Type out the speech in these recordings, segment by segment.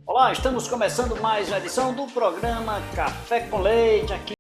Olá, estamos começando mais uma edição do programa Café com Leite aqui.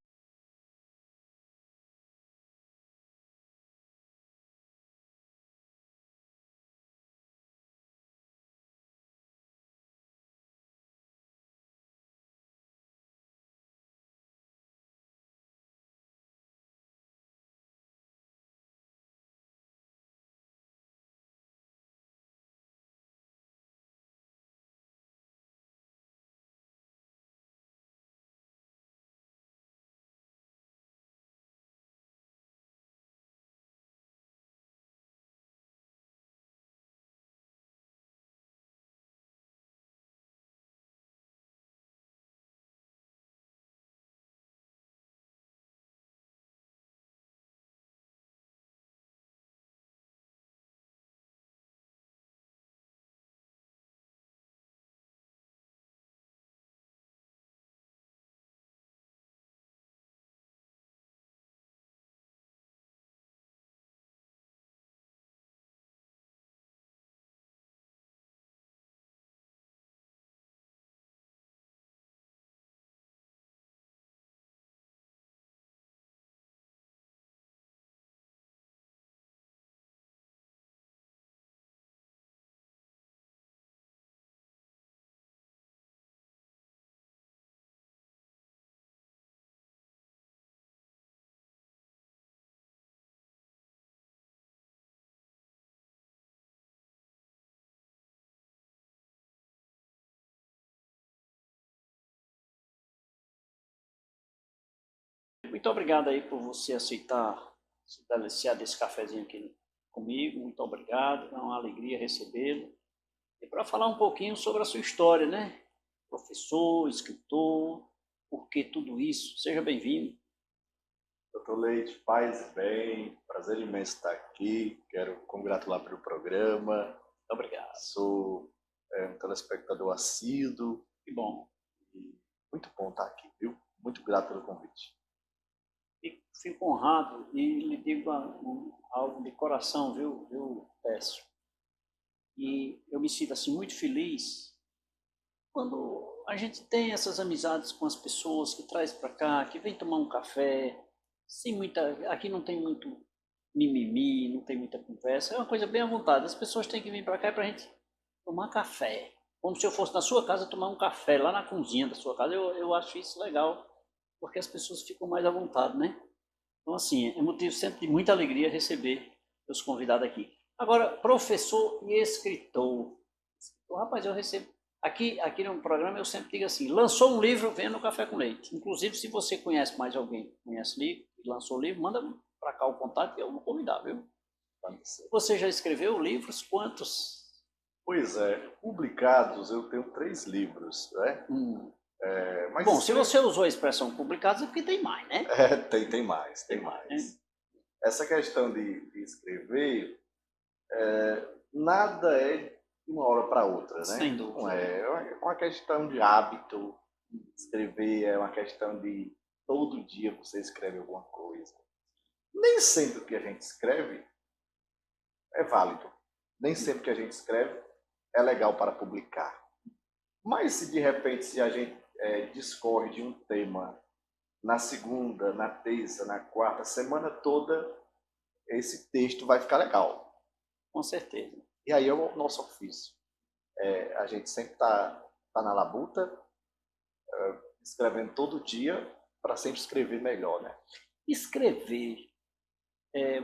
Muito obrigado aí por você aceitar se deliciar desse cafezinho aqui comigo. Muito obrigado, é uma alegria recebê-lo. E para falar um pouquinho sobre a sua história, né? Professor, escritor, por que tudo isso? Seja bem-vindo. Doutor Leite, paz e bem, prazer imenso estar aqui, quero congratular pelo programa, Muito obrigado. sou um telespectador assíduo Que bom. e muito bom estar aqui, viu? Muito grato pelo convite. Fico honrado e lhe digo algo de coração, viu, Pécio? E eu me sinto assim muito feliz quando a gente tem essas amizades com as pessoas que traz para cá, que vem tomar um café, sem muita, aqui não tem muito mimimi, não tem muita conversa, é uma coisa bem à vontade. As pessoas têm que vir para cá para a gente tomar café, como se eu fosse na sua casa tomar um café lá na cozinha da sua casa. Eu acho isso legal, porque as pessoas ficam mais à vontade, né? Então, assim, é motivo sempre de muita alegria receber os convidados aqui. Agora, professor e escritor. Rapaz, eu recebo. Aqui no programa eu sempre digo assim: lançou um livro, venha no Café com Leite. Inclusive, se você conhece mais alguém que conhece livro, e lançou livro, manda para cá o contato que eu vou convidar, viu? Você já escreveu livros? Quantos? Pois é, publicados eu tenho 3 livros, né? Hum. Mas Bom, se você usou a expressão publicados é porque tem mais, né? tem mais, tem Né? mais. Essa questão de escrever, nada é de uma hora para outra, Sem né? Não dúvida. é uma questão de hábito, escrever é uma questão de todo dia você escreve alguma coisa. Nem sempre o que a gente escreve é válido. Nem sempre o que a gente escreve é legal para publicar. Mas se de repente se a gente discorre de um tema na segunda, na terça, na quarta, semana toda, esse texto vai ficar legal. Com certeza. E aí é o nosso ofício. A gente sempre tá na labuta, escrevendo todo dia, para sempre escrever melhor, né? Escrever,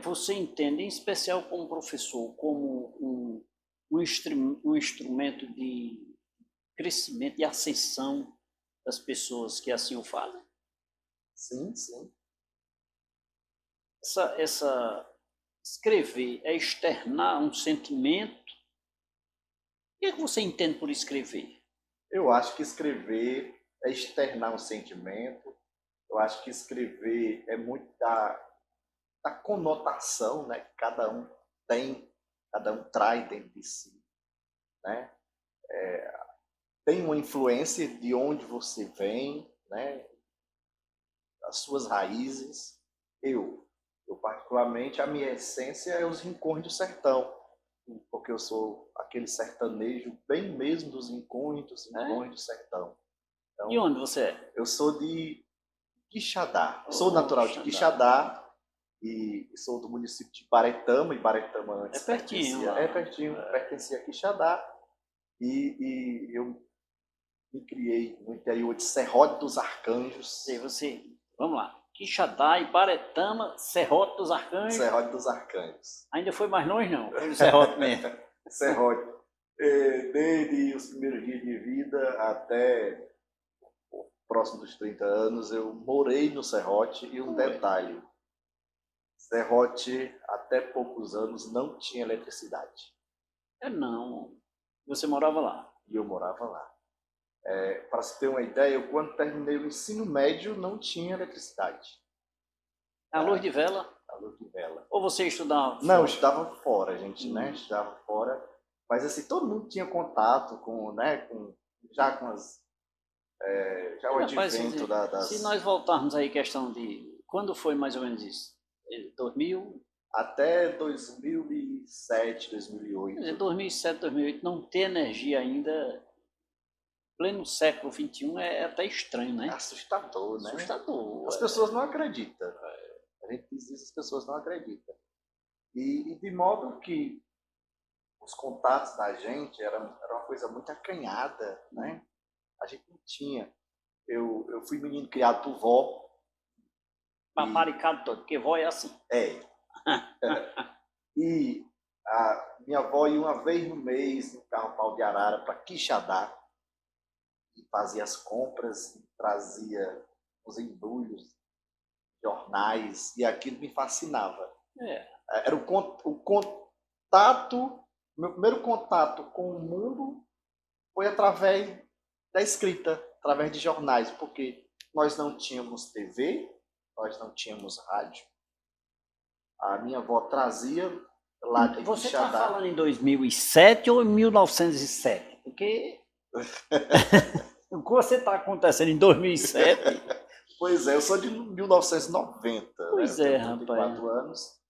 você entende, em especial como professor, como um instrumento de crescimento e ascensão das pessoas que assim o fazem? Sim, sim. Essa escrever é externar um sentimento. O que é que você entende por escrever? Eu acho que escrever é externar um sentimento. Eu acho que escrever é muito da conotação, né, que cada um tem, cada um traz dentro de si, né? Tem uma influência de onde você vem, né, as suas raízes. Eu particularmente, a minha essência é os rincões do sertão. porque eu sou aquele sertanejo bem mesmo dos rincões do sertão. Então, E onde você é? eu sou de Quixadá. Oh, Sou natural de Quixadá. Quixadá e sou do município de Ibaretama. Ibaretama antes É pertinho lá. pertencia a Quixadá. E eu me criei no interior de Serrote dos Arcanjos. E você, vamos lá. Quixadá, Ibaretama, Serrote dos Arcanjos. Serrote dos Arcanjos. Ainda foi mais longe, não? Foi no Serrote mesmo. Serrote. Desde os primeiros dias de vida até próximo dos 30 anos, eu morei no Serrote. E um detalhe, Serrote, até poucos anos, não tinha eletricidade. Não. Você morava lá? E eu morava lá. Para se ter uma ideia, eu, quando terminei o ensino médio, não tinha eletricidade. A luz de vela? A luz de vela. Ou você estudava fora? Não, eu estudava fora, gente, né? Estudava fora. Mas, assim, todo mundo tinha contato com, né? Já com as... já o advento das... Se nós voltarmos aí, questão de... Quando foi mais ou menos isso? 2000? Até 2007, 2008. Quer dizer, 2007, 2008, não ter energia ainda... Pleno século XXI é até estranho, né? É assustador, né? Assustador. As pessoas não acreditam. A gente diz isso, as pessoas não acreditam. E de modo que os contatos da gente era uma coisa muito acanhada, né? A gente não tinha. Eu fui menino criado por vó. Paparicado todo, porque vó é assim. E a minha avó ia uma vez no mês no carro pau de arara para Quixadá e fazia as compras e trazia os embrulhos, jornais, e aquilo me fascinava. Era o contato, meu primeiro contato com o mundo foi através da escrita, através de jornais, porque nós não tínhamos TV, nós não tínhamos rádio. A minha avó trazia lá de Você Quixadá. está falando em 2007 ou em 1907? Porque o que você está acontecendo em 2007... Pois é, eu sou de 1990. Pois né? é, Eu tenho 34 anos.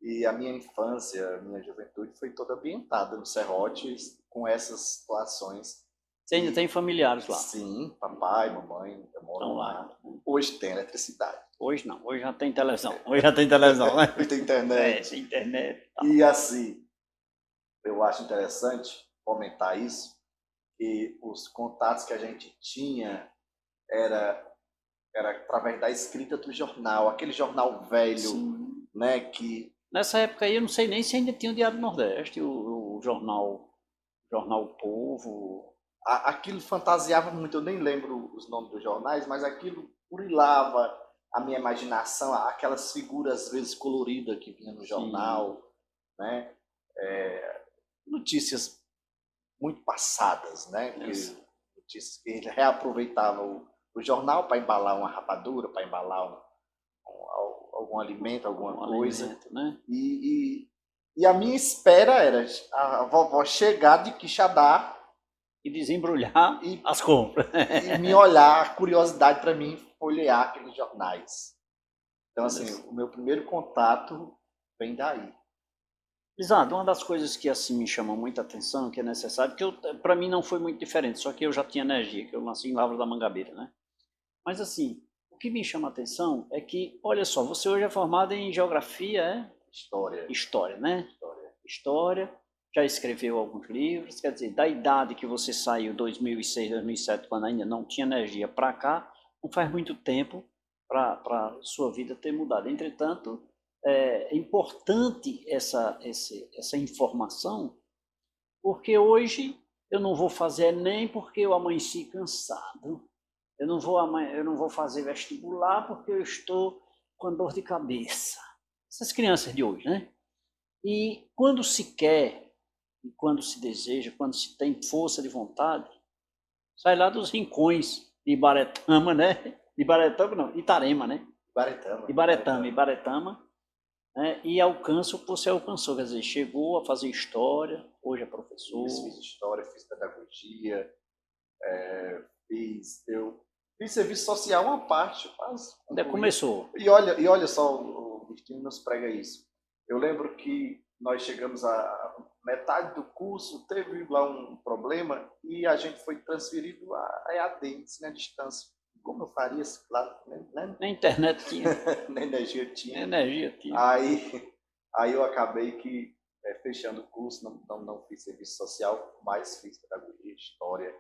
E a minha infância, a minha juventude foi toda ambientada no Serrote com essas situações. Você ainda tem familiares lá? Sim, papai, mamãe, moram lá. Hoje tem eletricidade. Hoje não, hoje já tem televisão. Hoje já tem televisão, né? Hoje tem internet. Tem internet. Tá. E assim, eu acho interessante comentar isso, que os contatos que a gente tinha era através da escrita do jornal, aquele jornal velho, sim, né, que... Nessa época aí eu não sei nem se ainda tinha o Diário do Nordeste, o jornal O Povo. Aquilo fantasiava muito, eu nem lembro os nomes dos jornais, mas aquilo burilava a minha imaginação, aquelas figuras às vezes coloridas que vinha no jornal, sim, né? Notícias muito passadas, né? Notícias que ele reaproveitava o jornal para embalar uma rapadura, para embalar algum alimento, alguma coisa. Alimento, né? E a minha espera era a vovó chegar de Quixadá e desembrulhar as compras. E me olhar, a curiosidade para mim folhear aqueles jornais. Então, assim, o meu primeiro contato vem daí. Exato, uma das coisas que assim me chamou muita atenção, que é necessário, que para mim não foi muito diferente, só que eu já tinha energia, que eu nasci em Lavras da Mangabeira, né? Mas assim, o que me chama a atenção é que, olha só, você hoje é formado em geografia, História. História, né? História, já escreveu alguns livros, quer dizer, da idade que você saiu, 2006, 2007, quando ainda não tinha energia, para cá, não faz muito tempo para sua vida ter mudado. Entretanto, é importante essa informação, porque hoje eu não vou fazer nem porque eu amanheci cansado, eu não vou fazer vestibular porque eu estou com dor de cabeça. Essas crianças de hoje, né? E quando se quer, e quando se deseja, quando se tem força de vontade, sai lá dos rincões de Ibaretama, né? Ibaretama não, Itarema, né? Ibaretama, né? E alcança o que você alcançou, quer dizer, chegou a fazer história, hoje é professor. Fiz história, fiz pedagogia, fiz serviço social uma parte, mas... Ainda começou. E olha só, o destino nos prega isso. Eu lembro que nós chegamos a metade do curso, teve lá um problema e a gente foi transferido a EAD, ensino à distância. Como eu faria isso? Claro, Na internet tinha, na energia na tinha. energia tinha. Aí eu acabei que, fechando o curso, não fiz serviço social, mas fiz pedagogia, história.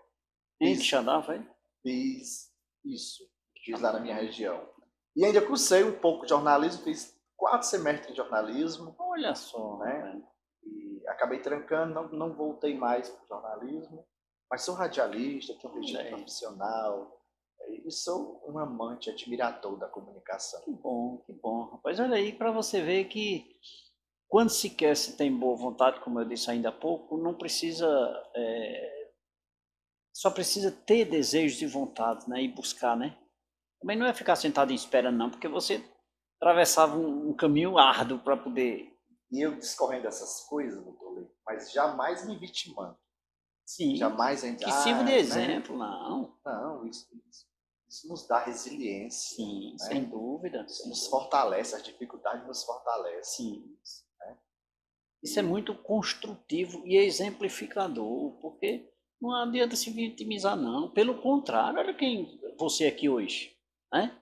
Em Quixadá, foi? Fiz isso, fiz lá na minha região. E ainda cursei um pouco de jornalismo, fiz 4 semestres de jornalismo. Olha só, né? E acabei trancando, não voltei mais para o jornalismo, mas sou radialista, tenho registro profissional e sou um amante, admirador da comunicação. Que bom, rapaz. Olha aí, para você ver que quando se quer, se tem boa vontade, como eu disse ainda há pouco, não precisa, só precisa ter desejos e vontade, né? E buscar, né? Também não é ficar sentado em espera, não, porque você atravessava um caminho árduo para poder... E eu discorrendo essas coisas, doutor Leite, mas jamais me vitimando. Sim, jamais a gente... que sirva de exemplo, não. Não, isso nos dá resiliência. Sim, né? sem dúvida. Isso nos fortalece, as dificuldades nos fortalecem. Sim. Né? Isso é muito construtivo e exemplificador, porque não adianta se vitimizar, não. Pelo contrário, olha quem você aqui hoje, né?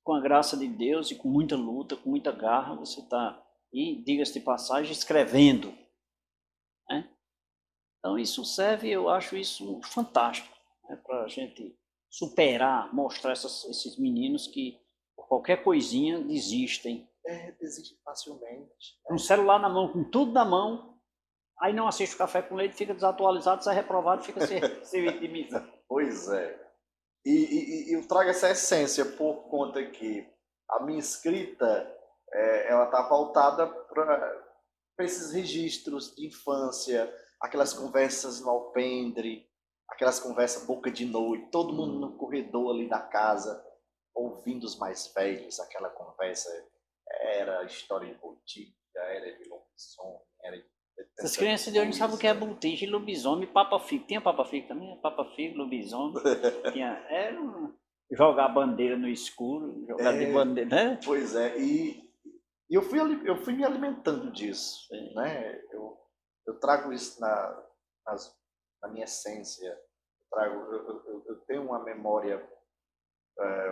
Com a graça de Deus e com muita luta, com muita garra, você está, e diga-se de passagem, escrevendo. Né? Então isso serve, eu acho isso fantástico, né? Para a gente superar, mostrar esses meninos que por qualquer coisinha desistem. Desiste facilmente. Um celular na mão, com tudo na mão, aí não assiste o Café com Leite, fica desatualizado, sai reprovado, fica se vitimizando. Pois é. E eu trago essa essência por conta que a minha escrita ela está voltada para esses registros de infância, aquelas conversas no alpendre, aquelas conversas boca de noite, todo mundo no corredor ali da casa, ouvindo os mais velhos, aquela conversa era história de botiga, era de lobisomem, era de... Essas crianças de hoje não sabem o que é botiga, lobisomem, Papa Figo. Tinha Papa Figo também? Papa Figo, lobisomem. Era jogar bandeira no escuro, jogar de bandeira, né? Pois é, e eu fui me alimentando disso, né? Eu trago isso na minha essência, eu tenho uma memória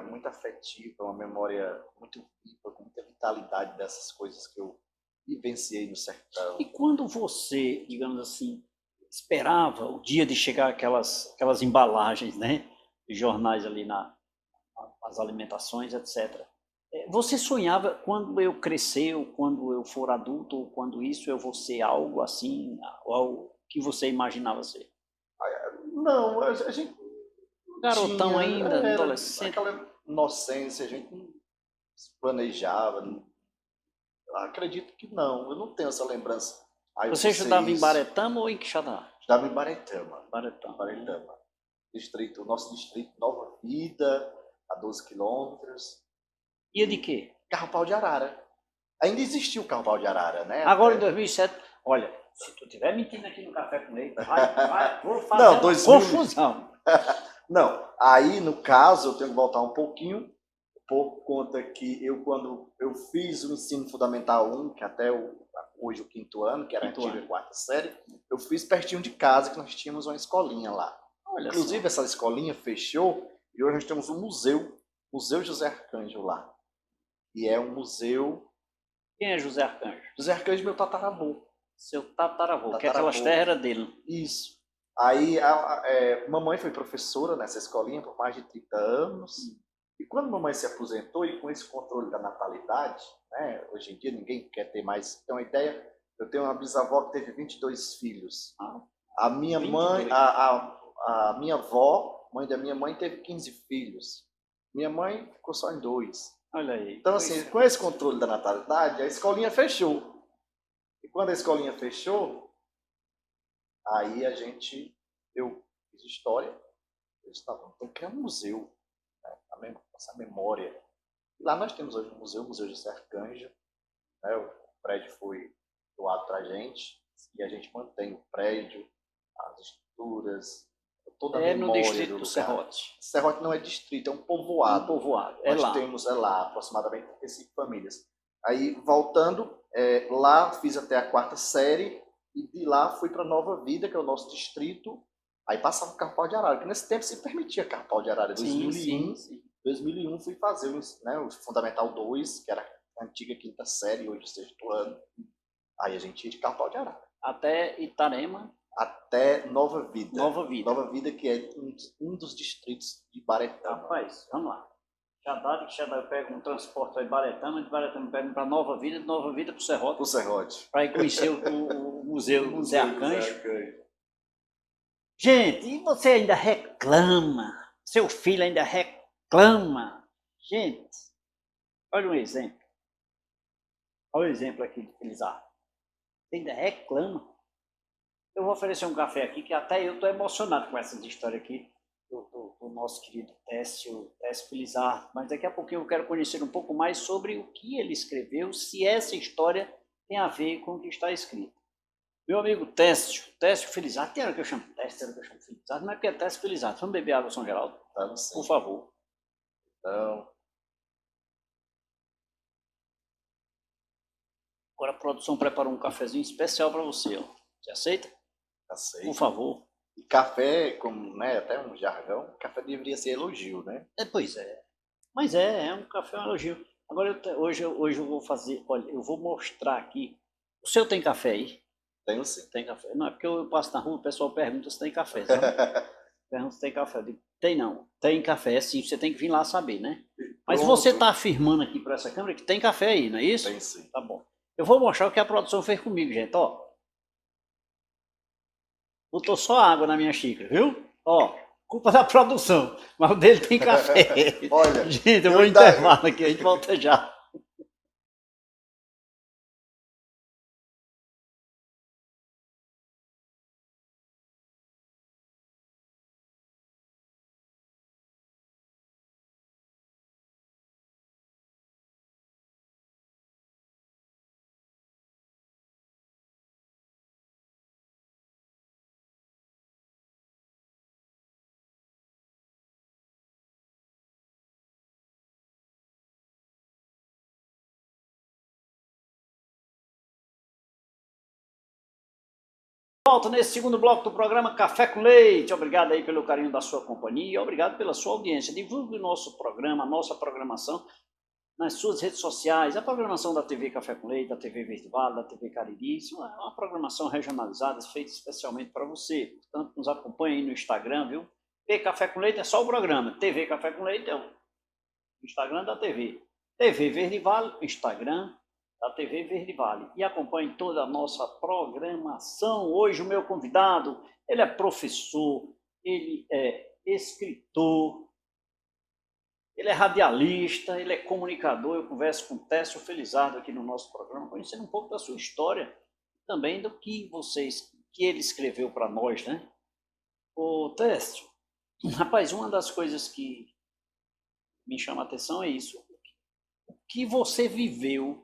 muito afetiva, uma memória muito viva, com muita vitalidade dessas coisas que eu vivenciei no sertão. E quando você, digamos assim, esperava o dia de chegar aquelas embalagens, né, de jornais ali nas alimentações, etc. Você sonhava, quando eu crescer, ou quando eu for adulto, ou quando isso eu vou ser algo assim, algo que você imaginava ser? Não, a gente garotão ainda, adolescente. Aquela inocência, a gente não se planejava. Acredito que não, eu não tenho essa lembrança. Você estudava em Baretama ou em Quixadá? Estudava em Baretama. Baretama. Nosso distrito, Nova Vida, a 12 quilômetros. Ia de quê? Carro-pau de Arara. Ainda existiu o carro-pau de Arara, né? Agora em 2007, olha, se tu estiver mentindo aqui no Café com Leite, vou fazer uma confusão. Não, aí no caso eu tenho que voltar um pouquinho, por conta que quando eu fiz o ensino fundamental 1, que até hoje o 5º ano, que era a antiga 4ª série, eu fiz pertinho de casa, que nós tínhamos uma escolinha lá. Olha Inclusive só. essa escolinha fechou e hoje nós temos um museu, Museu José Arcanjo lá. E é um museu... Quem é José Arcanjo? José Arcanjo é meu tataravô. Seu tataravô, que aquelas terras era dele. Isso. Aí mamãe foi professora nessa escolinha por mais de 30 anos. E quando mamãe se aposentou e com esse controle da natalidade, né, hoje em dia ninguém quer ter mais, tem uma ideia, eu tenho uma bisavó que teve 22 filhos. A minha 22. Mãe, a minha avó, mãe da minha mãe, teve 15 filhos. Minha mãe ficou só em 2. Olha aí. Então, assim, com esse controle da natalidade, a escolinha fechou. E quando a escolinha fechou, aí eu fiz história, eu disse, tá, então criar um museu, né, essa memória. E lá nós temos hoje um museu, o Museu José Arcanjo, né, o prédio foi doado para a gente, e a gente mantém o prédio, as estruturas, toda a memória no distrito do lugar. Serrote. Serrote não é distrito, é um povoado. Um povoado, Nós temos lá aproximadamente 35 famílias. Aí, voltando, lá fiz até a 4ª série e de lá fui para Nova Vida, que é o nosso distrito. Aí passava o carro-pau de arara, que nesse tempo se permitia carro-pau de arara. Em 2001, Sim. 2001 fui fazer o Fundamental 2, que era a antiga 5ª série, hoje o 6º ano. Aí a gente ia de carro-pau de arara. Até Itarema. Até Nova Vida. Nova Vida. Nova Vida, que é um dos distritos de Baretama. Rapaz, vamos lá. Já dá, eu pego um transporte aí Baretama, de Baretama eu pego para Nova Vida, de Nova Vida para o Serrote. O Serrote. Para ir conhecer o museu Zé Arcanjo. Arcanjo. Gente, e você ainda reclama? Seu filho ainda reclama? Gente, olha um exemplo. Olha o exemplo aqui de Felizardo. Você ainda reclama? Eu vou oferecer um café aqui, que até eu estou emocionado com essa história aqui do nosso querido Técio Felizardo. Mas daqui a pouquinho eu quero conhecer um pouco mais sobre o que ele escreveu, se essa história tem a ver com o que está escrito. Meu amigo Técio Felizardo, tem hora que eu chamo Técio, tem hora que eu chamo Felizardo, mas é porque é Técio Felizardo. Vamos beber água, São Geraldo? Vamos sim. Por favor. Então, agora a produção preparou um cafezinho especial para você. Ó. Você aceita? aceito. Por favor. E café, como até um jargão, café deveria ser elogio, né? Pois é. Mas é um café, um elogio. Agora, hoje eu vou fazer, olha, eu vou mostrar aqui. O seu tem café aí? Tenho sim. Tem café. Não, é porque eu passo na rua, o pessoal pergunta se tem café, sabe? Pergunta se tem café. Eu digo, tem não. Tem café sim, você tem que vir lá saber, né? Mas Pronto. você está afirmando aqui para essa câmera que tem café aí, não é isso? Tem sim. Tá bom. Eu vou mostrar o que a produção fez comigo, gente, ó. Botou só água na minha xícara, viu? Ó, culpa da produção, mas o dele tem café. Olha, gente, eu vou intervalo aqui, a gente volta já. Volta nesse segundo bloco do programa Café com Leite. Obrigado aí pelo carinho da sua companhia e obrigado pela sua audiência. Divulgue o nosso programa, a nossa programação nas suas redes sociais, a programação da TV Café com Leite, da TV Verde Vale, da TV Cariri. Isso é uma programação regionalizada, feita especialmente para você. Portanto, nos acompanhe aí no Instagram, viu? TV Café com Leite é só o programa. TV Café com Leite é o Instagram da TV. TV Verde Vale, Instagram da TV Verde Vale. E acompanhe toda a nossa programação. Hoje o meu convidado, ele é professor, ele é escritor, ele é radialista, ele é comunicador. Eu converso com o Técio Felizardo aqui no nosso programa, conhecendo um pouco da sua história, também do que ele escreveu para nós, né? Ô Técio, rapaz, uma das coisas que me chama a atenção é isso. O que você viveu,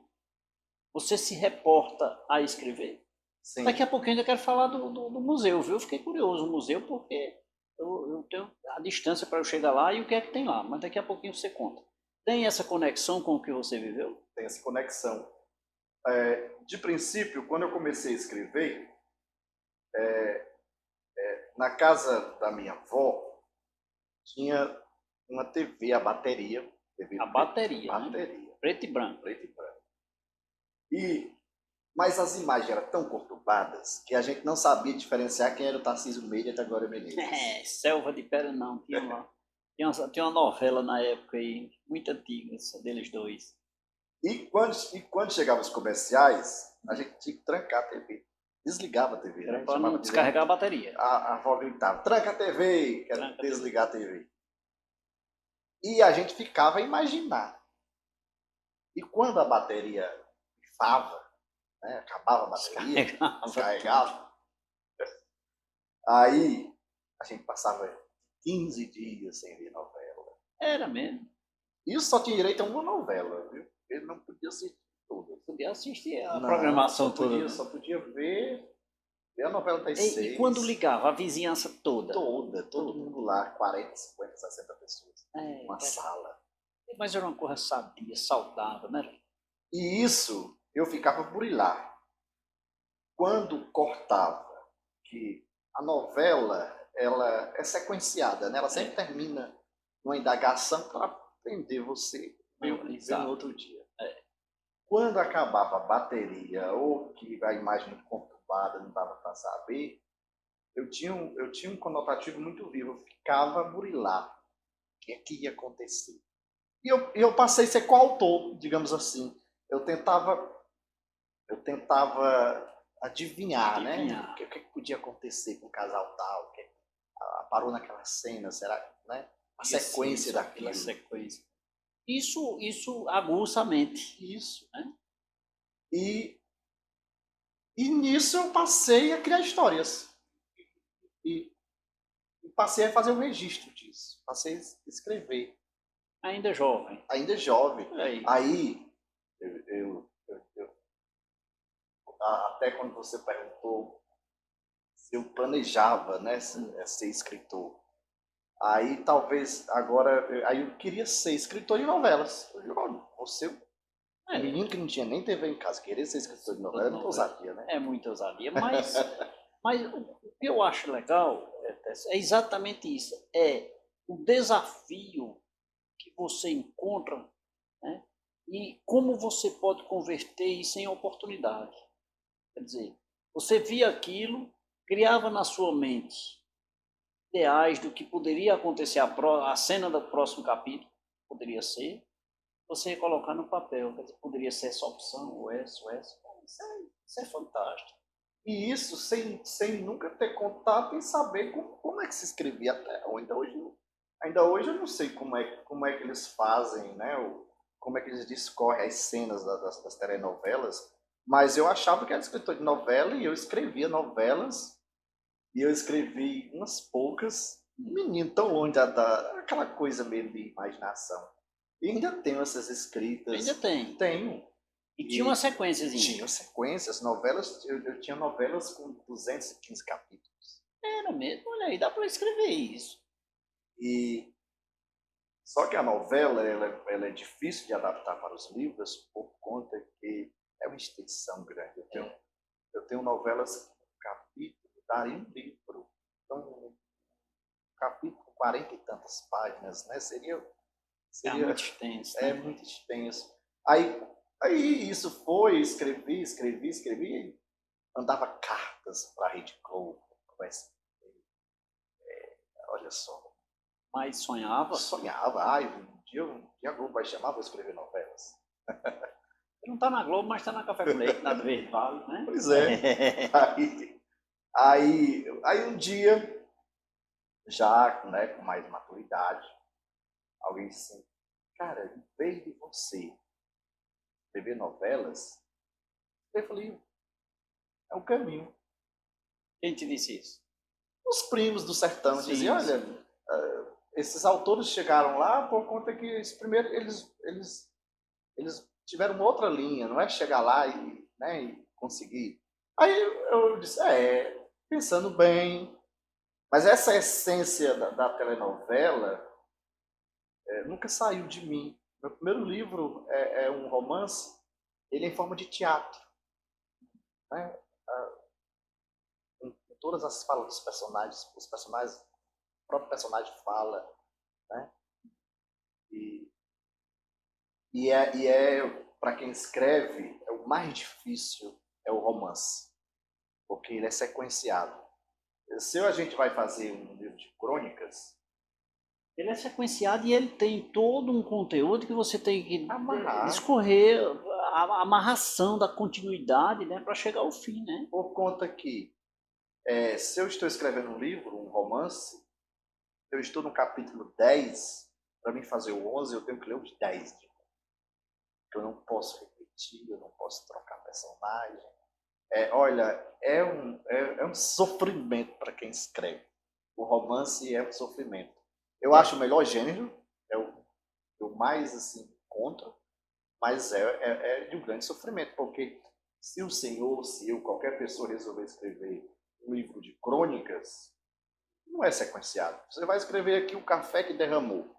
você se reporta a escrever. Sim. Daqui a pouquinho eu ainda quero falar do museu, viu? Eu fiquei curioso, o museu, porque eu tenho a distância para eu chegar lá e o que é que tem lá, mas daqui a pouquinho você conta. Tem essa conexão com o que você viveu? Tem essa conexão. De princípio, quando eu comecei a escrever, na casa da minha avó, tinha uma TV, a bateria. A bateria, bateria. Né? Preto e branco. Preto e branco. Mas as imagens eram tão conturbadas que a gente não sabia diferenciar quem era o Tarcísio Meira e a Glória Menezes. Selva de Pedra não, tinha uma novela na época aí, muito antiga, deles dois. E quando chegavam os comerciais, a gente tinha que trancar a TV. Desligava a TV. Era né? para não descarregar a bateria. A avó gritava, tranca a TV, quero desligar a TV. E a gente ficava a imaginar. E quando a bateria pifava, né, acabava a bateria, descarregava, aí a gente passava 15 dias sem ver novela. Era mesmo. E isso só tinha direito a uma novela, viu? Ele não podia assistir toda. Podia assistir a programação toda. Só podia ver a novela das 6. E quando ligava, a vizinhança toda? Todo mundo lá, 40, 50, 60 pessoas. Uma sala. Mas era uma coisa sadia, saudável, né? E isso eu ficava burilar. Quando cortava, que a novela ela é sequenciada, né? Ela sempre termina numa indagação para prender você ver no outro dia. Quando acabava a bateria ou que a imagem muito conturbada, não dava para saber, eu tinha um conotativo muito vivo, eu ficava a burilar o que é que ia acontecer. E eu passei a ser coautor, digamos assim. Eu tentava adivinhar, né? O que podia acontecer com o casal tal, que parou naquela cena, será, né? A sequência daquilo. A sequência. Isso aguça a mente. Isso, né? E nisso eu passei a criar histórias. E passei a fazer um registro disso. Passei a escrever. Ainda jovem. Ainda jovem. Aí até quando você perguntou se eu planejava, né, ser escritor. Aí talvez agora, aí eu queria ser escritor de novelas. Você, um menino que não tinha nem TV em casa, querer ser escritor de novela, é muita ousadia, né? É muita ousadia, mas o que eu acho legal é exatamente isso, é o desafio que você encontra, né, e como você pode converter isso em oportunidade. Quer dizer, você via aquilo, criava na sua mente ideais do que poderia acontecer, a cena do próximo capítulo poderia ser, você ia colocar no papel, quer dizer, poderia ser essa opção, ou essa. Isso é fantástico. E isso sem nunca ter contato e saber como é que se escrevia até ainda hoje eu não sei como é que eles fazem, né? Como é que eles discorrem as cenas das telenovelas, mas eu achava que era escritor de novela e eu escrevia novelas e eu escrevi umas poucas, menino tão longe daquela coisa mesmo de imaginação. E ainda tenho essas escritas. Ainda tem. Tenho. E tinha uma sequência. Tinha sequências, novelas, eu tinha novelas com 215 capítulos. Era mesmo, olha aí, dá para escrever isso. Só que a novela, ela é difícil de adaptar para os livros por conta que é uma extensão grande. Eu tenho novelas que capítulo daria um livro. Então, um capítulo com 40 e tantas páginas, né? Seria muito extenso. Né? É muito extenso. Aí isso foi, escrevi, mandava cartas para a Rede Globo, olha só. Mas sonhava? Sonhava. Um dia a Globo vai chamar, vou escrever novelas. Não está na Globo, mas está na Café com Leite, na Verde Vale, né? Pois é. Aí um dia, já, né, com mais maturidade, alguém disse assim, cara, em vez de você escrever novelas, eu falei, é um caminho. Quem te disse isso? Os primos do sertão diziam, olha, esses autores chegaram lá por conta que primeiro eles tiveram uma outra linha, não é chegar lá e conseguir. Aí eu disse, pensando bem, mas essa essência da telenovela nunca saiu de mim. Meu primeiro livro é um romance, ele é em forma de teatro. Né? Com todas as falas dos personagens, o próprio personagem fala. Né? Para quem escreve, o mais difícil é o romance, porque ele é sequenciado. Se a gente vai fazer um livro de crônicas, ele é sequenciado e ele tem todo um conteúdo que você tem que discorrer a amarração da continuidade, né, para chegar ao fim, né? Por conta que se eu estou escrevendo um livro, um romance, eu estou no capítulo 10, para mim fazer o 11, eu tenho que ler os 10. Eu não posso repetir, eu não posso trocar personagem. Olha, é um sofrimento para quem escreve. O romance é um sofrimento. Eu acho o melhor gênero, é o mais assim, contra, mas é de um grande sofrimento, porque se o senhor, se eu, qualquer pessoa resolver escrever um livro de crônicas, não é sequenciado. Você vai escrever aqui o café que derramou.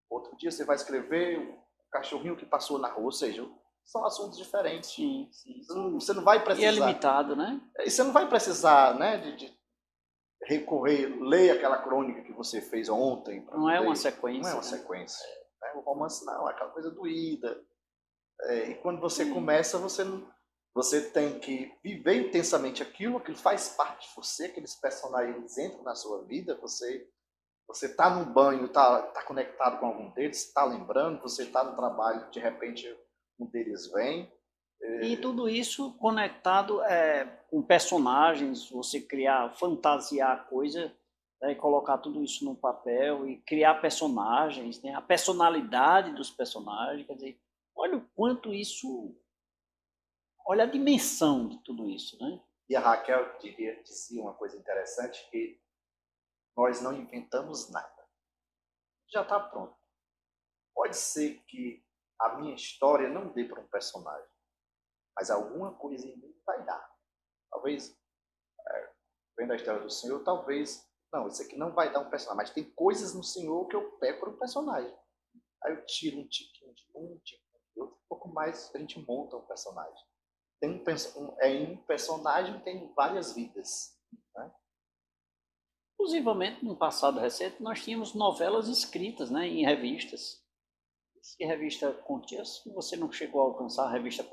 Outro dia você vai escrever cachorrinho que passou na rua, ou seja, são assuntos diferentes. Sim. Você não vai E é precisar. limitado, né? E você não vai precisar, né, de recorrer, ler aquela crônica que você fez ontem. Não é uma Não sequência. é uma né? sequência. Né? O romance não, é aquela coisa doída. E quando você começa, você tem que viver intensamente aquilo faz parte de você, aqueles personagens entram na sua vida, você está no banho, tá conectado com algum deles, está lembrando, você está no trabalho, de repente um deles vem. E tudo isso conectado com personagens, você criar, fantasiar a coisa, né, e colocar tudo isso no papel e criar personagens, né, a personalidade dos personagens, quer dizer, olha o quanto isso, olha a dimensão de tudo isso, né? E a Raquel dizia uma coisa interessante, que nós não inventamos nada. Já está pronto. Pode ser que a minha história não dê para um personagem, mas alguma coisa em mim vai dar. Talvez, vendo a história do Senhor, talvez, não, isso aqui não vai dar um personagem, mas tem coisas no Senhor que eu pego para um personagem. Aí eu tiro um tiquinho de um tiquinho de outro, um pouco mais a gente monta um personagem. Em um personagem tem várias vidas. Né? Inclusivamente, no passado recente, nós tínhamos novelas escritas, né, em revistas. Que revista Contigo, que você não chegou a alcançar a revista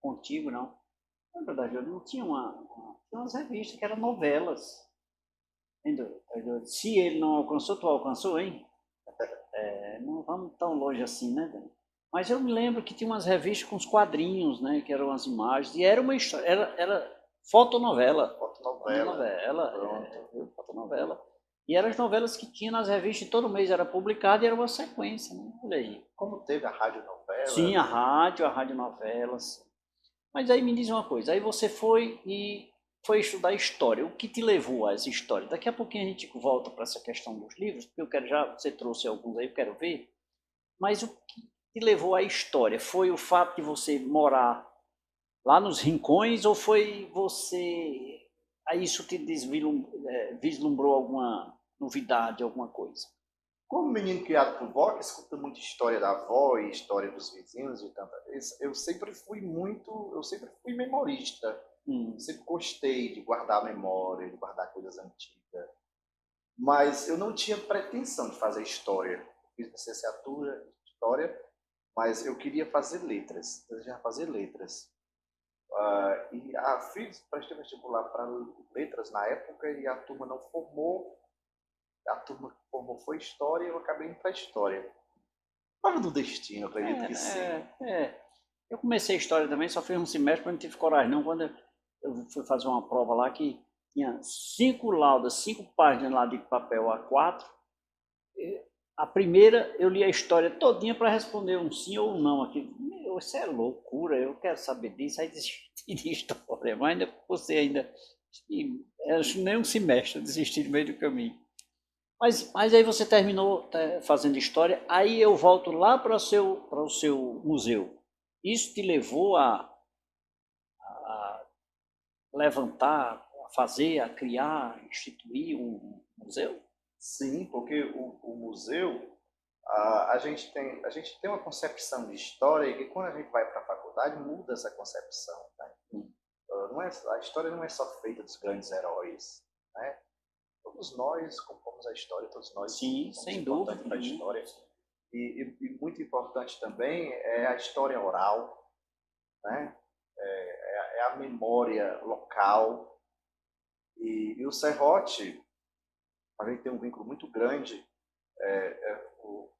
Contigo, não. Na verdade, eu não tinha tinha umas revistas que eram novelas. Se ele não alcançou, tu alcançou, hein? Não vamos tão longe assim, né, Dani? Mas eu me lembro que tinha umas revistas com os quadrinhos, né, que eram as imagens, e era uma história, era fotonovela. Fotonovela. E eram as novelas que tinha nas revistas, e todo mês era publicado e era uma sequência, né? Olha aí. Como teve a radionovela? Sim, a radionovela. Sim. Mas aí me diz uma coisa, aí você foi estudar história. O que te levou a essa história? Daqui a pouquinho a gente volta para essa questão dos livros, porque você trouxe alguns aí, eu quero ver. Mas o que te levou à história? Foi o fato de você morar lá nos rincões ou foi você... Aí isso te vislumbrou alguma novidade, alguma coisa? Como menino criado por vó, que escuta muita história da avó e história dos vizinhos e tanta vez, eu sempre fui memorista. Sempre gostei de guardar memória, de guardar coisas antigas. Mas eu não tinha pretensão de fazer história. Fiz licenciatura de história, mas eu queria fazer letras. Desejava fazer letras. Prestei vestibular para letras na época e a turma não formou. A turma que formou foi história e eu acabei indo para história. Mas do destino, acredito que sim. Eu comecei a história também, só fiz um semestre, mas não tive coragem não. Quando eu fui fazer uma prova lá que tinha 5 laudas, 5 páginas lá de papel A4. A primeira eu li a história todinha para responder um sim ou um não. Meu, isso é loucura, eu quero saber disso. Aí desisti de história, mas ainda você ainda... Acho nem um semestre, eu desisti no meio do caminho. Mas aí você terminou fazendo história, aí eu volto lá para o seu museu. Isso te levou a levantar, a fazer, a criar, instituir um museu? Sim, porque o museu, a gente tem uma concepção de história e que quando a gente vai para a faculdade muda essa concepção. Né? A história não é só feita dos grandes heróis. Né? Todos nós compomos a história, todos nós somos sem dúvida para a história. E muito importante também é a história oral, né? É a memória local. E o Serrote, a gente tem um vínculo muito grande.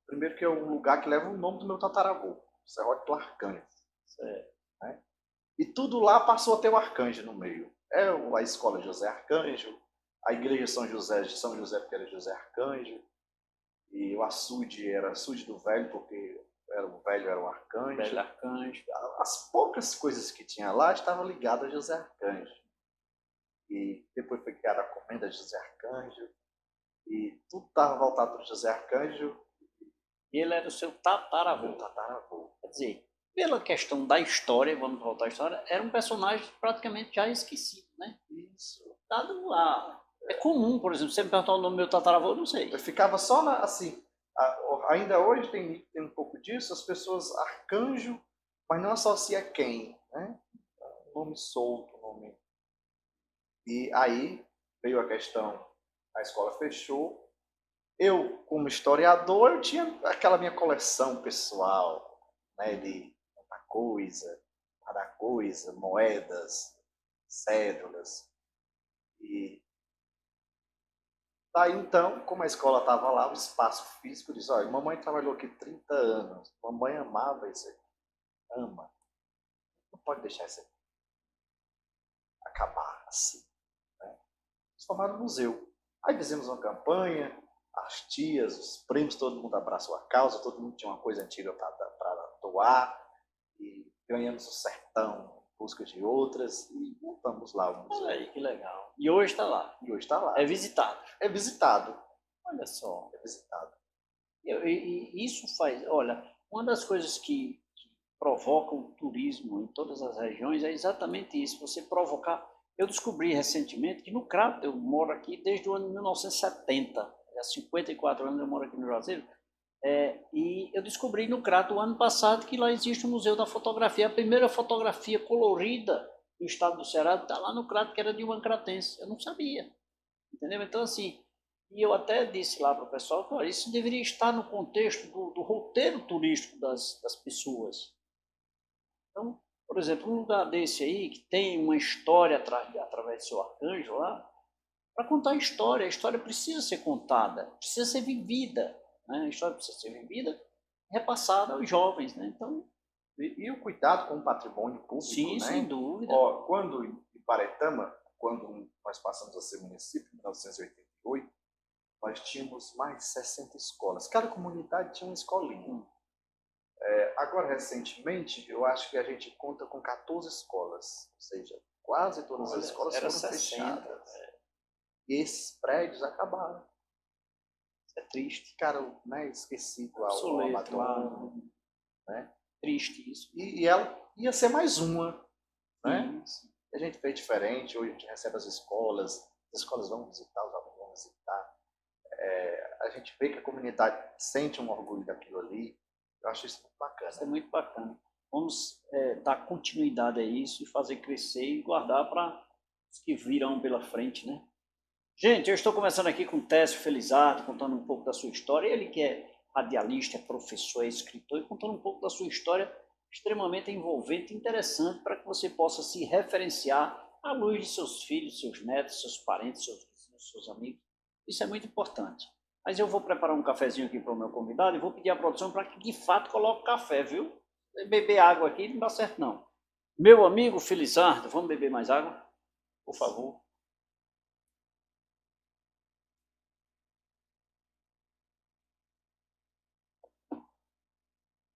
Primeiro que é um lugar que leva o nome do meu tataravô, Serrote do Arcanjo. Né? E tudo lá passou a ter o arcanjo no meio. A escola José Arcanjo, a igreja São José, porque era José Arcanjo, e o açude era açude do velho, porque o velho era o arcanjo. Velho arcanjo. As poucas coisas que tinha lá estavam ligadas a José Arcanjo. E depois foi criada a Comenda José Arcanjo, e tudo estava voltado para José Arcanjo. E ele era o seu tataravô. Quer dizer, pela questão da história, vamos voltar à história, era um personagem praticamente já esquecido, né? Isso. Dado lá. É comum, por exemplo, você me perguntar o nome do meu tataravô, eu não sei. Eu ficava só assim, Ainda hoje tem um pouco disso, as pessoas arcanjo, mas não associa quem, né? Nome solto, nome. E aí veio a questão, a escola fechou. Eu, como historiador, eu tinha aquela minha coleção pessoal, né, de muita coisa, cada coisa, moedas, cédulas. E daí então, como a escola estava lá, o espaço físico diz, olha, mamãe trabalhou aqui 30 anos, mamãe amava isso aqui, ama, não pode deixar isso aqui acabar assim. Né? Transformaram no museu. Aí fizemos uma campanha, as tias, os primos, todo mundo abraçou a causa, todo mundo tinha uma coisa antiga para doar, e ganhamos o sertão em busca de outras, e montamos lá o museu. Olha aí, que legal. E hoje está lá. E hoje está lá. É visitado. É visitado. Olha só. É visitado. E isso faz... Olha, uma das coisas que provocam o turismo em todas as regiões é exatamente isso. Você provocar... Eu descobri recentemente que no Crato, eu moro aqui desde o ano de 1970. Há 54 anos eu moro aqui no Juazeiro. E eu descobri no Crato, o ano passado, que lá existe o Museu da Fotografia. A primeira fotografia colorida do estado do Ceará está lá no Crato, que era de uma cratense. Eu não sabia. Entendeu? Então, assim, e eu até disse lá para o pessoal que olha, isso deveria estar no contexto do roteiro turístico das pessoas. Então, por exemplo, um lugar desse aí, que tem uma história através do seu arcanjo lá, para contar a história precisa ser contada, precisa ser vivida. Né? A história precisa ser vivida, repassada aos jovens. Né? Então, e o cuidado com o patrimônio público, sim, né? sem dúvida. Quando em Iparetama, quando nós passamos a ser município, em 1988, nós tínhamos mais de 60 escolas. Cada comunidade tinha uma escolinha. Agora, recentemente, eu acho que a gente conta com 14 escolas, ou seja, quase todas as escolas foram 60, fechadas. E esses prédios acabaram. É triste. Ficaram, né, esquecidos ao abandono. Né? Triste isso. E ela ia ser mais uma. Né? A gente fez diferente, hoje a gente recebe as escolas vão visitar, os alunos vão visitar. A gente vê que a comunidade sente um orgulho daquilo ali. Eu acho isso muito bacana. Isso é muito bacana. Vamos dar continuidade a isso e fazer crescer e guardar para os que virão pela frente, né? Gente, eu estou começando aqui com o Técio Felizardo, contando um pouco da sua história. Ele que é radialista, é professor, é escritor, e contando um pouco da sua história extremamente envolvente e interessante para que você possa se referenciar à luz de seus filhos, seus netos, seus parentes, seus vizinhos, seus amigos. Isso é muito importante. Mas eu vou preparar um cafezinho aqui para o meu convidado e vou pedir à produção para que de fato coloque café, viu? Beber água aqui não dá certo não. Meu amigo Felizardo, vamos beber mais água? Por favor.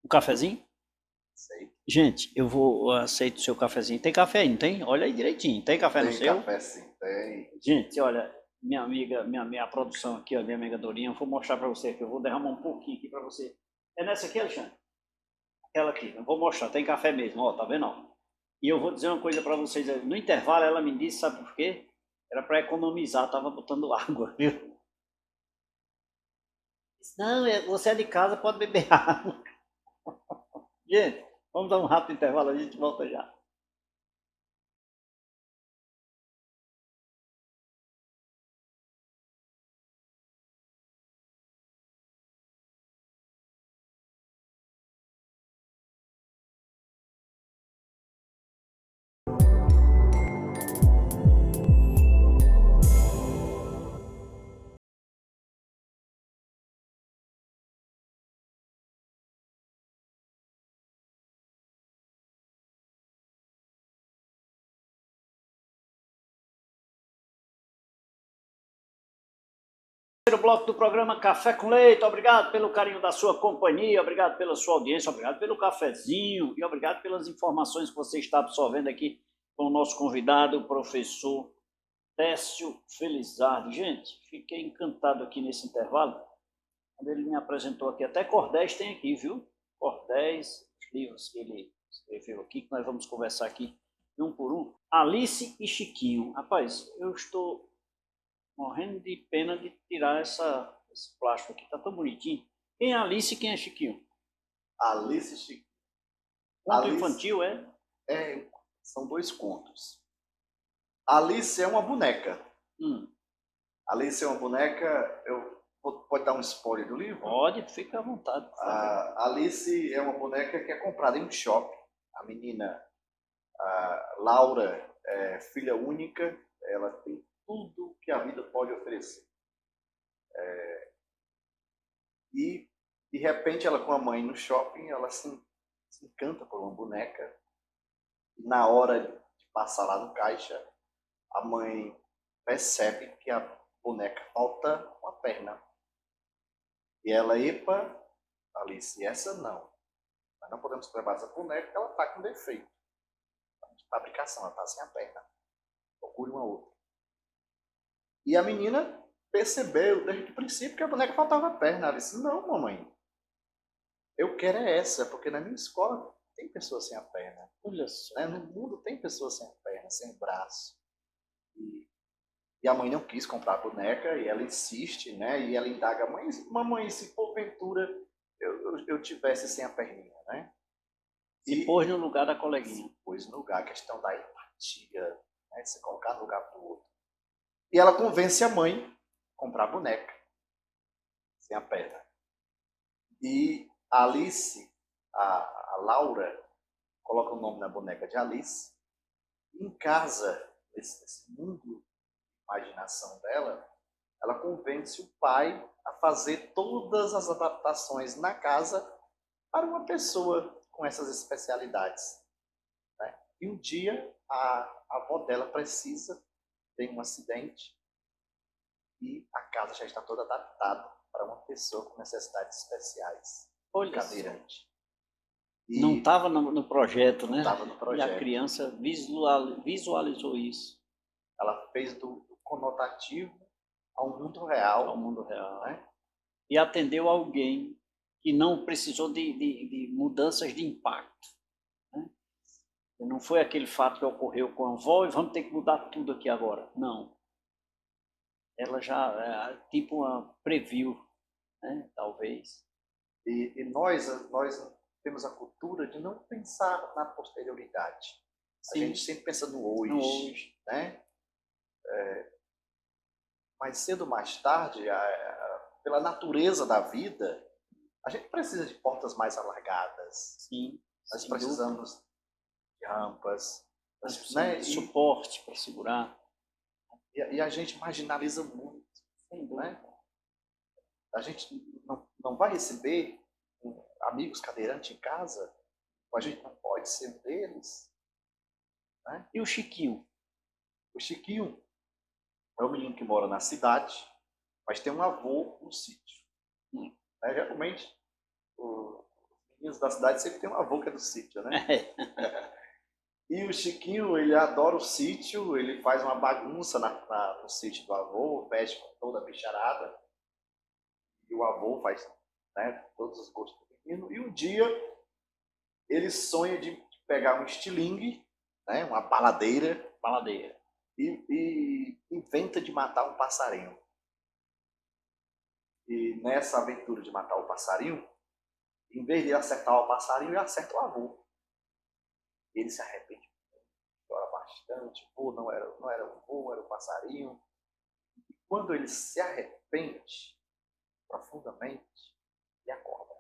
Um cafezinho? Sei. Gente, eu aceito o seu cafezinho. Tem café aí, não tem? Olha aí direitinho. Tem café no seu? Tem café sim, tem. Gente, olha, minha amiga, minha produção aqui, ó, minha amiga Dorinha, eu vou mostrar para você aqui. Eu vou derramar um pouquinho aqui para você. É nessa aqui, Alexandre? Aquela aqui. Eu vou mostrar. Tem café mesmo, ó, tá vendo? Ó? E eu vou dizer uma coisa para vocês. No intervalo ela me disse, sabe por quê? Era para economizar, tava botando água, viu? Não, você é de casa, pode beber água. Gente, vamos dar um rápido intervalo, a gente volta já. Primeiro bloco do programa Café com Leite. Obrigado pelo carinho da sua companhia, obrigado pela sua audiência, obrigado pelo cafezinho e obrigado pelas informações que você está absorvendo aqui com o nosso convidado, o professor Técio Felizardo. Gente, fiquei encantado aqui nesse intervalo, quando ele me apresentou aqui. Até cordéis tem aqui, viu? Cordéis, os livros que ele escreveu aqui, que nós vamos conversar aqui um por um. Alice e Chiquinho. Rapaz, eu estou morrendo de pena de tirar esse plástico aqui, tá tão bonitinho. Quem é Alice e quem é Chiquinho? Alice e Chiquinho. Conto Alice infantil, é? são 2 contos. Alice é uma boneca. Hum, Alice é uma boneca. Pode dar um spoiler do livro? pode, fica à vontade. Por favor. A Alice é uma boneca que é comprada em um shopping. A menina, a Laura, é filha única, ela tem tudo que a vida pode oferecer. E, de repente, ela com a mãe no shopping, ela se encanta por uma boneca. E na hora de passar lá no caixa, a mãe percebe que a boneca falta uma perna. E ela, epa, Alice, essa não. Nós não podemos levar essa boneca porque ela está com defeito de fabricação, ela está sem a perna. Procure uma outra. E a menina percebeu desde o princípio que a boneca faltava a perna. Ela disse, não, mamãe, eu quero é essa, porque na minha escola tem pessoas sem a perna. Olha só. Né? No mundo tem pessoas sem a perna, sem o braço. E a mãe não quis comprar a boneca e ela insiste, né? E ela indaga, mamãe, se porventura eu tivesse sem a perninha, né? Se pôs no lugar da coleguinha. Pôs no lugar, a questão da empatia, né? De se colocar no lugar do outro. E ela convence a mãe a comprar a boneca sem a perna. E a Alice, a Laura, coloca o nome na boneca de Alice. E em casa, nesse mundo de imaginação dela, ela convence o pai a fazer todas as adaptações na casa para uma pessoa com essas especialidades. Né? E um dia, a avó dela precisa, tem um acidente, e a casa já está toda adaptada para uma pessoa com necessidades especiais. Olha, cadeirante. E não estava no projeto, né? Estava no projeto. E a criança visualizou isso. Ela fez do conotativo ao mundo real. Ao mundo real. Né? E atendeu alguém que não precisou de mudanças de impacto. Né? Não foi aquele fato que ocorreu com a avó e vamos ter que mudar tudo aqui agora. Não. Ela já, tipo, previu, né? Talvez. E nós temos a cultura de não pensar na posterioridade. Sim. A gente sempre pensa no hoje. No hoje. Né? Mais cedo ou mais tarde, pela natureza da vida, a gente precisa de portas mais alargadas. Sim. Nós precisamos de rampas. Né? De suporte para segurar. E a gente marginaliza muito. Né? A gente não vai receber amigos cadeirantes em casa, a gente não pode ser um deles. Né? E o Chiquinho? O Chiquinho é um menino que mora na cidade, mas tem um avô no sítio. Né? Geralmente, os meninos da cidade sempre tem um avô que é do sítio, né? E o Chiquinho, ele adora o sítio, ele faz uma bagunça no sítio do avô, mexe com toda a bicharada. E o avô faz, né, todos os gostos do menino. E um dia, ele sonha de pegar um estilingue, né, uma baladeira, e inventa de matar um passarinho. E nessa aventura de matar o passarinho, em vez de acertar o passarinho, ele acerta o avô. Ele se arrepende, chora bastante. Pô, não era o vô, era o passarinho. E quando ele se arrepende profundamente, ele acorda.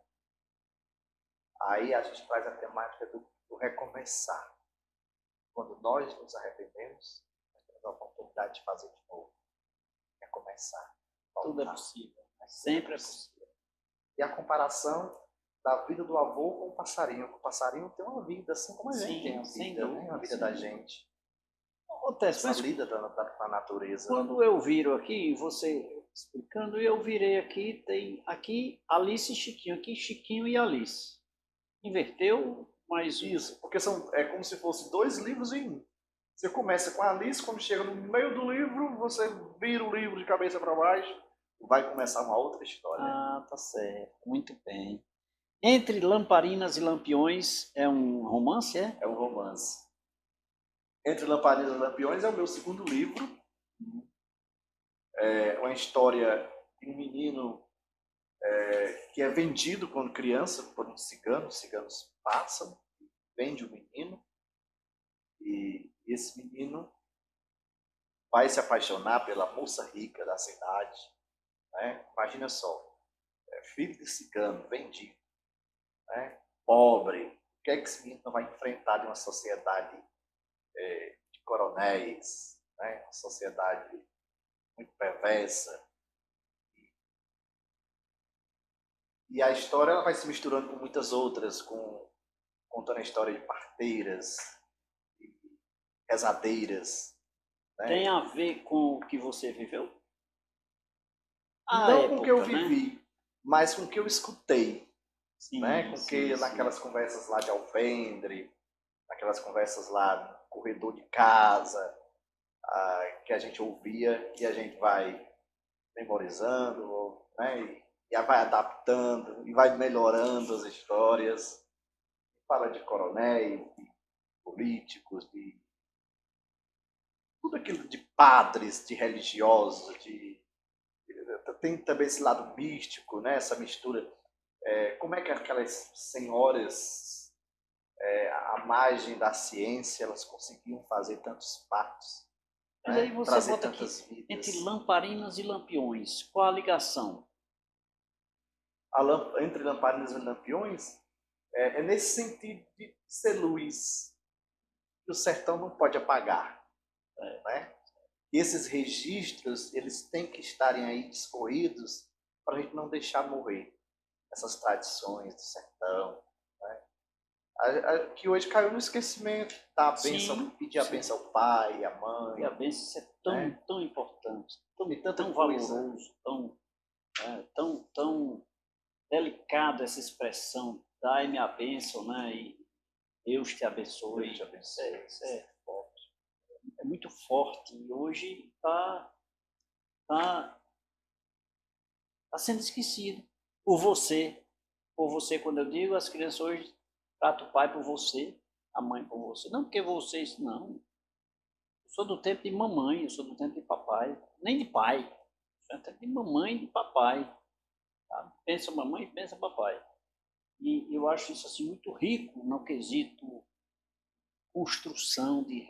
Aí a gente traz a temática do recomeçar. Quando nós nos arrependemos, nós temos a oportunidade de fazer de novo. Recomeçar. Voltar. Tudo é possível. Sempre é possível. E a comparação da vida do avô com o passarinho. O passarinho tem uma vida, assim como a gente tem uma vida, né? A vida da gente. Acontece, essa lida da natureza. Quando eu viro aqui, você explicando, eu virei aqui, tem aqui Alice e Chiquinho, aqui Chiquinho e Alice. Inverteu, mas... Isso, porque é como se fosse 2 livros em um. Você começa com a Alice, quando chega no meio do livro, você vira o livro de cabeça para baixo, vai começar uma outra história. Ah, tá certo, muito bem. Entre Lamparinas e Lampiões é um romance, é? É um romance. Entre Lamparinas e Lampiões é o meu segundo livro. É uma história de um menino que é vendido quando criança por um cigano. Os ciganos passam, vende o menino, e esse menino vai se apaixonar pela moça rica da cidade. Né? Imagina só, filho de cigano, vendido, né? Pobre. O que é que esse menino vai enfrentar de uma sociedade de coronéis, né? Uma sociedade muito perversa? E a história ela vai se misturando com muitas outras, contando a história de parteiras, de rezadeiras. Né? Tem a ver com o que você viveu? Não com o que eu Época, né? vivi, mas com o que eu escutei. Sim, Né? Com sim, que naquelas sim. conversas lá de alpendre, naquelas conversas lá no corredor de casa, que a gente ouvia e a gente vai memorizando, né? E vai adaptando e vai melhorando as histórias. Fala de coronéis, de políticos, de tudo aquilo de padres, de religiosos, tem também esse lado místico, né? Essa mistura. Como é que aquelas senhoras, à margem da ciência, elas conseguiam fazer tantos partos, Mas né? aí você Trazer bota aqui tantas entre vidas. lamparinas e lampiões. Qual a ligação? Entre lamparinas e lampiões é nesse sentido de ser luz, que o sertão não pode apagar. Né? E esses registros, eles têm que estarem aí discorridos para a gente não deixar morrer essas tradições do sertão, né? Que hoje caiu no esquecimento, da bênção, Sim, pedir a sim. bênção ao pai, à E a mãe, bênção isso é tão, né? tão importante, tão, Tem tanta tão coisa. valoroso, tão delicado essa expressão, dai-me a bênção, né? E Deus te abençoe. Deus te abençoe. Isso é forte. É muito forte. E hoje tá, tá sendo esquecido por você. Por você, quando eu digo, as crianças hoje tratam o pai por você, a mãe por você. Não porque vocês, não. Eu sou do tempo de mamãe, eu sou do tempo de papai. Nem de pai. Eu sou do tempo de mamãe e de papai. Tá? Pensa mamãe, pensa papai. E eu acho isso assim muito rico no quesito construção de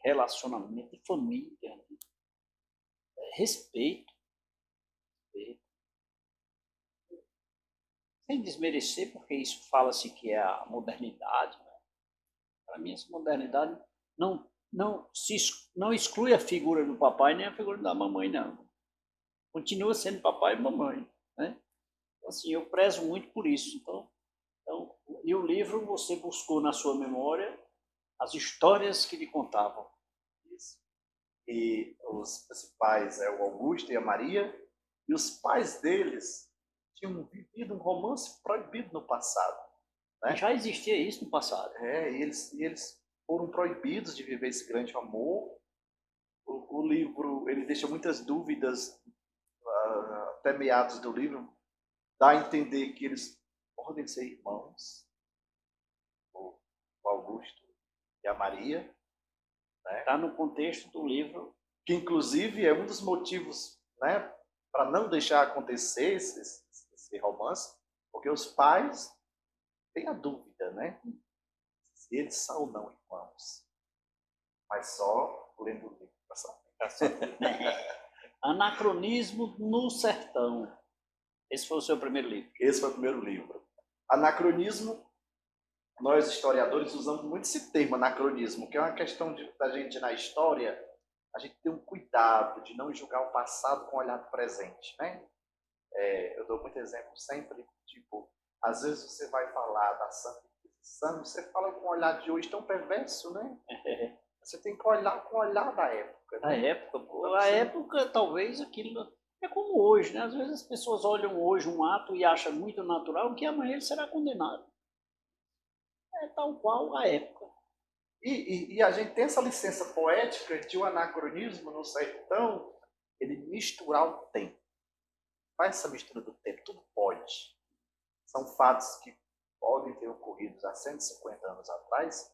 relacionamento, de família, né? Respeito, sem desmerecer, porque isso fala-se que é a modernidade. Né? Para mim, essa modernidade não exclui a figura do papai nem a figura da mamãe, não. Continua sendo papai e mamãe. Né? Então, assim, eu prezo muito por isso. Então, e o livro você buscou na sua memória as histórias que lhe contavam. Isso. E os principais é o Augusto e a Maria, e os pais deles tinham vivido um romance proibido no passado. Né? Já existia isso no passado. E eles foram proibidos de viver esse grande amor. O livro ele deixa muitas dúvidas até meados do livro, dá a entender que eles podem ser irmãos, o Augusto e a Maria, né? Está no contexto do livro. Que inclusive é um dos motivos, né, para não deixar acontecer esse romance, porque os pais têm a dúvida, né, se eles são ou não irmãos, mas só lendo o livro para saber. Anacronismo no Sertão. Esse foi o seu primeiro livro. Esse foi o primeiro livro. Anacronismo, nós historiadores usamos muito esse termo anacronismo, que é uma questão da gente na história, a gente tem um cuidado de não julgar o passado com o olhar do presente, né? Eu dou muito exemplo sempre, tipo, às vezes você vai falar da Santa Inquisição, você fala com o olhar de hoje tão perverso, né? Você tem que olhar com o olhar da época, né? A época, talvez aquilo é como hoje, né? Às vezes as pessoas olham hoje um ato e acham muito natural que amanhã ele será condenado. É tal qual a época. E a gente tem essa licença poética de um anacronismo no sertão, ele misturar o tempo. Faz essa mistura do tempo, tudo pode. São fatos que podem ter ocorrido há 150 anos atrás,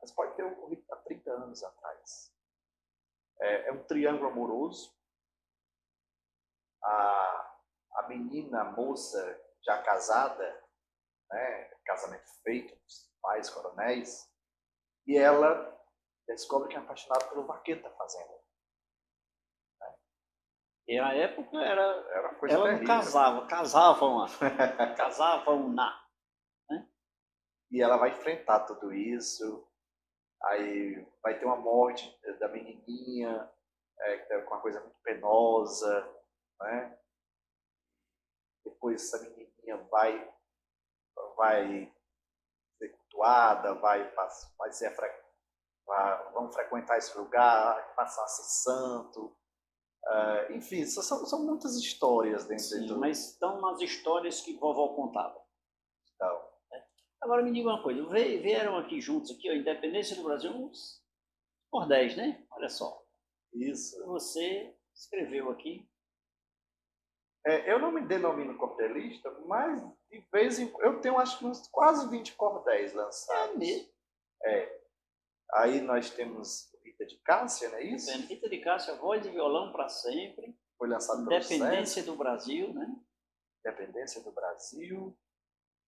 mas pode ter ocorrido há 30 anos atrás. É um triângulo amoroso. A a menina, a moça já casada, né, casamento feito, pais, coronéis, e ela descobre que é apaixonada pelo vaqueiro da fazenda. E na época era, Era uma coisa ela não terrível. casava, casavam lá. Casavam na. E ela vai enfrentar tudo isso, aí vai ter uma morte da menininha, que é uma coisa muito penosa, né? Depois essa menininha vai ser cultuada, vai ser vão frequentar esse lugar, passar a ser santo. Enfim, são muitas histórias dentro de Sim, tudo. mas estão nas histórias que vovó contava. Então, Agora me diga uma coisa, vieram aqui juntos, aqui, ó, Independência do Brasil, uns cordéis, né? Olha só. isso. Você escreveu aqui. Eu não me denomino cordelista, mas de vez em quando eu tenho acho que uns quase 20 cordéis lançados. mesmo. Aí nós temos Rita de Cássia, não é isso? Rita de Cássia, voz e violão para sempre. Foi lançado pelo Independência do Brasil, né? Independência do Brasil.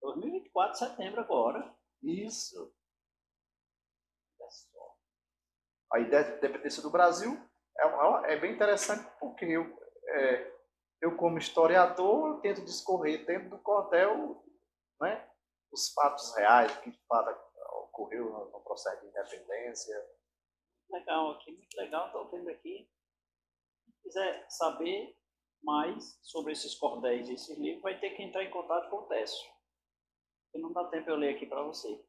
2024, setembro agora. Isso. A ideia de Independência do Brasil é bem interessante porque eu como historiador, eu tento discorrer dentro do cordel, né, os fatos reais, o que de fato ocorreu no processo de independência. Legal aqui, muito legal, estou vendo aqui. Se quiser saber mais sobre esses cordéis e esses livros, vai ter que entrar em contato com o Técio. Porque não dá tempo eu ler aqui para você.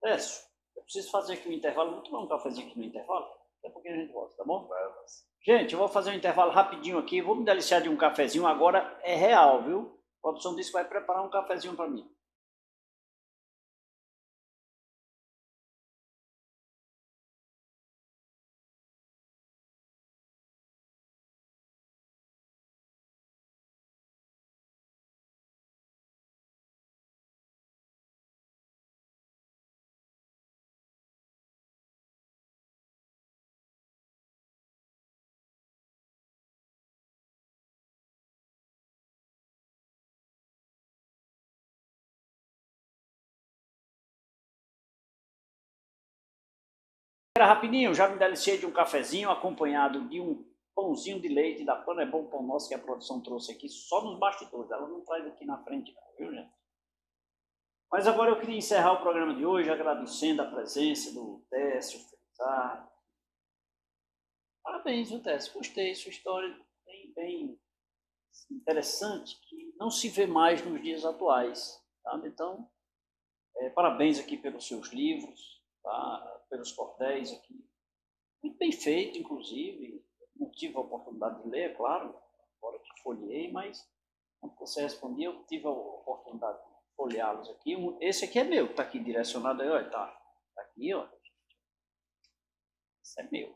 Técio, eu preciso fazer aqui um intervalo. Vamos tomar um cafezinho aqui no intervalo? Daqui a pouquinho a gente volta, tá bom? Vamos. Gente, eu vou fazer um intervalo rapidinho aqui. Vou me deliciar de um cafezinho. Agora é real, viu? A produção disse que vai preparar um cafezinho para mim. Era rapidinho, já me deliciei de um cafezinho acompanhado de um pãozinho de leite da Pana é Bom Pão Nosso que a produção trouxe aqui só nos bastidores. Ela não traz aqui na frente, não, viu, gente? Mas agora eu queria encerrar o programa de hoje agradecendo a presença do Técio Felizardo. Parabéns, viu, Técio? Gostei, sua história bem interessante, que não se vê mais nos dias atuais. Sabe? Então, parabéns aqui pelos seus livros, tá? Pelos cordéis aqui. Muito bem feito, inclusive. Não tive a oportunidade de ler, claro, agora que folhei, mas quando você respondia, eu tive a oportunidade de folheá-los aqui. Esse aqui é meu, que está aqui direcionado aí, olha, tá aqui, ó. Esse é meu.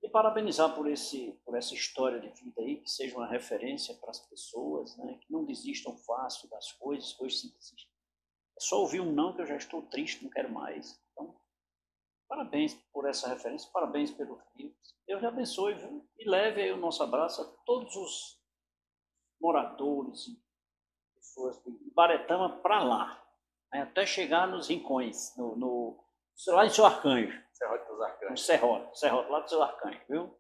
E parabenizar por essa história de vida aí, que seja uma referência para as pessoas, né? Que não desistam fácil das coisas, que hoje se desistem. É só ouvir um não que eu já estou triste, não quero mais. Então, parabéns por essa referência, parabéns pelos livros. Deus lhe abençoe, viu? E leve aí o nosso abraço a todos os moradores e pessoas de Baretama para lá, né? Até chegar nos rincões, lá em Seu Arcanjo. Serrote dos Arcanjos. No Serrote, lá do Seu Arcanjo, viu?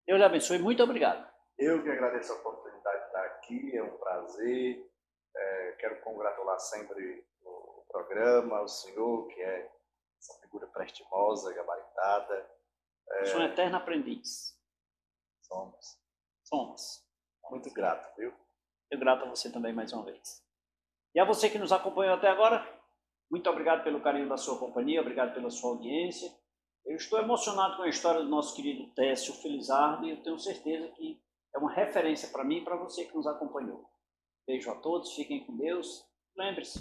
Deus lhe abençoe, muito obrigado. Eu que agradeço a oportunidade de estar aqui, é um prazer. Quero congratular sempre o programa, o senhor, que é essa figura prestimosa, gabaritada. Sou um eterno aprendiz. Somos. Muito grato, viu? Eu grato a você também mais uma vez. E a você que nos acompanhou até agora, muito obrigado pelo carinho da sua companhia, obrigado pela sua audiência. Eu estou emocionado com a história do nosso querido Técio Felizardo e eu tenho certeza que é uma referência para mim e para você que nos acompanhou. Beijo a todos, fiquem com Deus. Lembre-se,